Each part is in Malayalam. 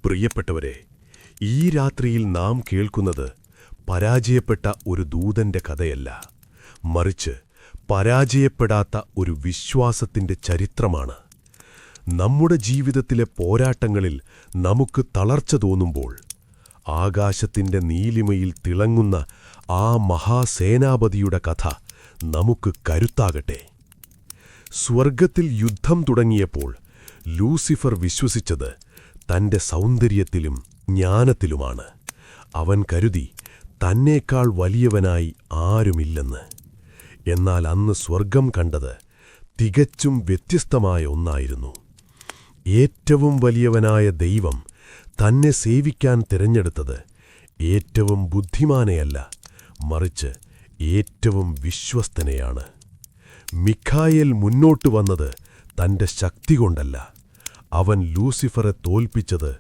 പ്രിയപ്പെട്ടവരെ, ഈ രാത്രിയിൽ നാം കേൾക്കുന്നത് പരാജയപ്പെട്ട ഒരു ദൂതന്റെ കഥയല്ല, മറിച്ച് പരാജയപ്പെടാത്ത ഒരു വിശ്വാസത്തിന്റെ ചരിത്രമാണ്. നമ്മുടെ ജീവിതത്തിലെ പോരാട്ടങ്ങളിൽ നമുക്ക് തളർച്ച തോന്നുമ്പോൾ, ആകാശത്തിന്റെ നീലിമയിൽ തിളങ്ങുന്ന ആ മഹാസേനാപതിയുടെ കഥ നമുക്ക് കരുത്താകട്ടെ. സ്വർഗത്തിൽ യുദ്ധം തുടങ്ങിയപ്പോൾ ലൂസിഫർ വിശ്വസിച്ചത് തന്റെ സൗന്ദര്യത്തിലും ജ്ഞാനത്തിലുമാണ്. അവൻ കരുതി തന്നേക്കാൾ വലിയവനായി ആരുമില്ലെന്ന്. എന്നാൽ അന്ന് സ്വർഗം കണ്ടത് തികച്ചും വ്യത്യസ്തമായ ഒന്നായിരുന്നു. ഏറ്റവും വലിയവനായ ദൈവം തന്നെ സേവിക്കാൻ തിരഞ്ഞെടുത്തത് ഏറ്റവും ബുദ്ധിമാനെയല്ല, മറിച്ച് ഏറ്റവും വിശ്വസ്തനെയാണ്. മിഖായേൽ മുന്നോട്ടു വന്നത് തന്റെ ശക്തി കൊണ്ടല്ല. അവൻ ലൂസിഫറെ തോൽപ്പിച്ചത്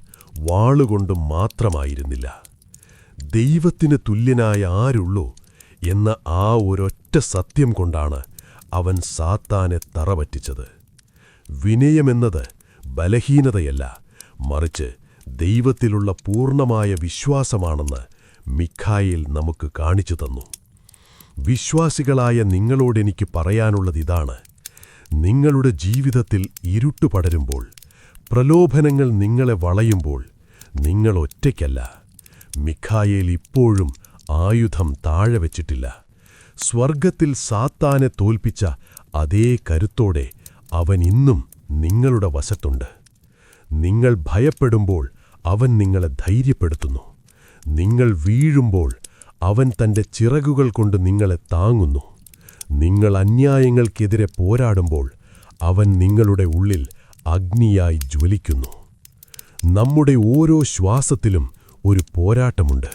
വാളുകൊണ്ട് മാത്രമായിരുന്നില്ല. ദൈവത്തിന് തുല്യനായ ആരുള്ളൂ എന്ന ആ ഒരൊറ്റ സത്യം കൊണ്ടാണ് അവൻ സാത്താനെ തറപറ്റിച്ചത്. വിനയമെന്നത് ബലഹീനതയല്ല, മറിച്ച് ദൈവത്തിലുള്ള പൂർണ്ണമായ വിശ്വാസമാണെന്ന് മിഖായേൽ നമുക്ക് കാണിച്ചു തന്നു. വിശ്വാസികളായ നിങ്ങളോടെനിക്ക് പറയാനുള്ളതിതാണ്: നിങ്ങളുടെ ജീവിതത്തിൽ ഇരുട്ട് പടരുമ്പോൾ, പ്രലോഭനങ്ങൾ നിങ്ങളെ വളയുമ്പോൾ, നിങ്ങൾ ഒറ്റയ്ക്കല്ല. മിഖായേൽ ഇപ്പോഴും ആയുധം താഴെ വച്ചിട്ടില്ല. സ്വർഗത്തിൽ സാത്താനെ തോൽപ്പിച്ച അതേ കരുത്തോടെ അവൻ ഇന്നും നിങ്ങളുടെ വശത്തുണ്ട്. നിങ്ങൾ ഭയപ്പെടുമ്പോൾ അവൻ നിങ്ങളെ ധൈര്യപ്പെടുത്തുന്നു. നിങ്ങൾ വീഴുമ്പോൾ അവൻ തന്റെ ചിറകുകൾ കൊണ്ട് നിങ്ങളെ താങ്ങുന്നു. നിങ്ങൾ അന്യായങ്ങൾക്കെതിരെ പോരാടുമ്പോൾ അവൻ നിങ്ങളുടെ ഉള്ളിൽ അഗ്നിയായി ജ്വലിക്കുന്നു. നമ്മുടെ ഓരോ ശ്വാസത്തിലും ഒരു പോരാട്ടമുണ്ട്,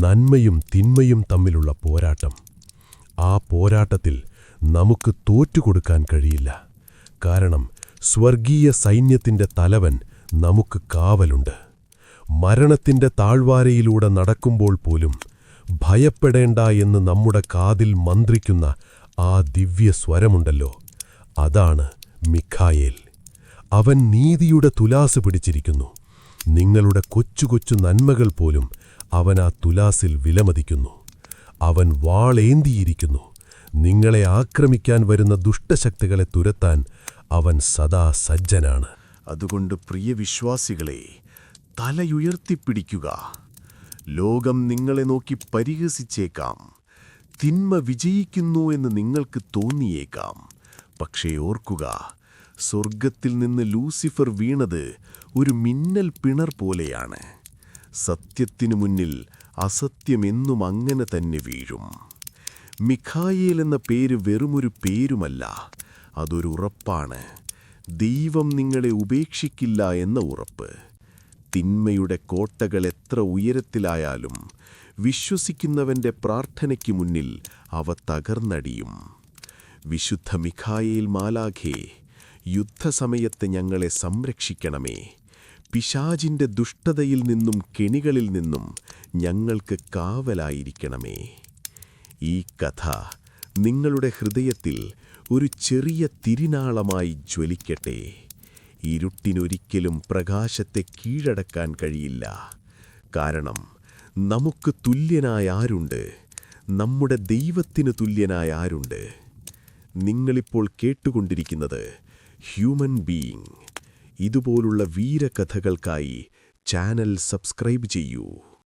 നന്മയും തിന്മയും തമ്മിലുള്ള പോരാട്ടം. ആ പോരാട്ടത്തിൽ നമുക്ക് തോറ്റുകൊടുക്കാൻ കഴിയില്ല, കാരണം സ്വർഗീയ സൈന്യത്തിന്റെ തലവൻ നമുക്ക് കാവലുണ്ട്. മരണത്തിന്റെ താഴ്വാരയിലൂടെ നടക്കുമ്പോൾ പോലും ഭയപ്പെടേണ്ട എന്ന് നമ്മുടെ കാതിൽ മന്ത്രിക്കുന്ന ആ ദിവ്യസ്വരമുണ്ടല്ലോ, അതാണ് മിഖായേൽ. അവൻ നീതിയുടെ തുലാസ് പിടിച്ചിരിക്കുന്നു. നിങ്ങളുടെ കൊച്ചു കൊച്ചു നന്മകൾ പോലും അവൻ ആ തുലാസിൽ വിലമതിക്കുന്നു. അവൻ വാളേന്തിയിരിക്കുന്നു. നിങ്ങളെ ആക്രമിക്കാൻ വരുന്ന ദുഷ്ടശക്തികളെ തുരത്താൻ അവൻ സദാ സജ്ജനാണ്. അതുകൊണ്ട് പ്രിയ വിശ്വാസികളെ, തലയുയർത്തിപ്പിടിക്കുക. ലോകം നിങ്ങളെ നോക്കി പരിഹസിച്ചേക്കാം. തിന്മ വിജയിക്കുന്നു എന്ന് നിങ്ങൾക്ക് തോന്നിയേക്കാം. പക്ഷേ ഓർക്കുക, സ്വർഗത്തിൽ നിന്ന് ലൂസിഫർ വീണത് ഒരു മിന്നൽ പിണർ പോലെയാണ്. സത്യത്തിനു മുന്നിൽ അസത്യമെന്നും അങ്ങനെ തന്നെ വീഴും. മിഖായേൽ എന്ന പേര് വെറുമൊരു പേരുമല്ല, അതൊരു ഉറപ്പാണ്. ദൈവം നിങ്ങളെ ഉപേക്ഷിക്കില്ല എന്ന ഉറപ്പ്. തിന്മയുടെ കോട്ടകൾ എത്ര ഉയരത്തിലായാലും വിശ്വസിക്കുന്നവന്റെ പ്രാർത്ഥനയ്ക്ക് മുന്നിൽ അവ തകർന്നടിയും. വിശുദ്ധ മിഖായേൽ മാലാഖേ, യുദ്ധസമയത്ത് ഞങ്ങളെ സംരക്ഷിക്കണമേ. പിശാചിന്റെ ദുഷ്ടതയിൽ നിന്നും കെണികളിൽ നിന്നും ഞങ്ങൾക്ക് കാവലായിരിക്കണമേ. ഈ കഥ നിങ്ങളുടെ ഹൃദയത്തിൽ ഒരു ചെറിയ തിരിനാളമായി ജ്വലിക്കട്ടെ. ഇരുട്ടിനൊരിക്കലും പ്രകാശത്തെ കീഴടക്കാൻ കഴിയില്ല, കാരണം നമുക്ക് തുല്യനായ ആരുണ്ട്? നമ്മുടെ ദൈവത്തിന് തുല്യനായ ആരുണ്ട്? നിങ്ങളിപ്പോൾ കേട്ടുകൊണ്ടിരിക്കുന്നത് ഹ്യൂമൻ ബീയിങ്. ഇതുപോലുള്ള വീരകഥകൾക്കായി ചാനൽ സബ്സ്ക്രൈബ് ചെയ്യൂ.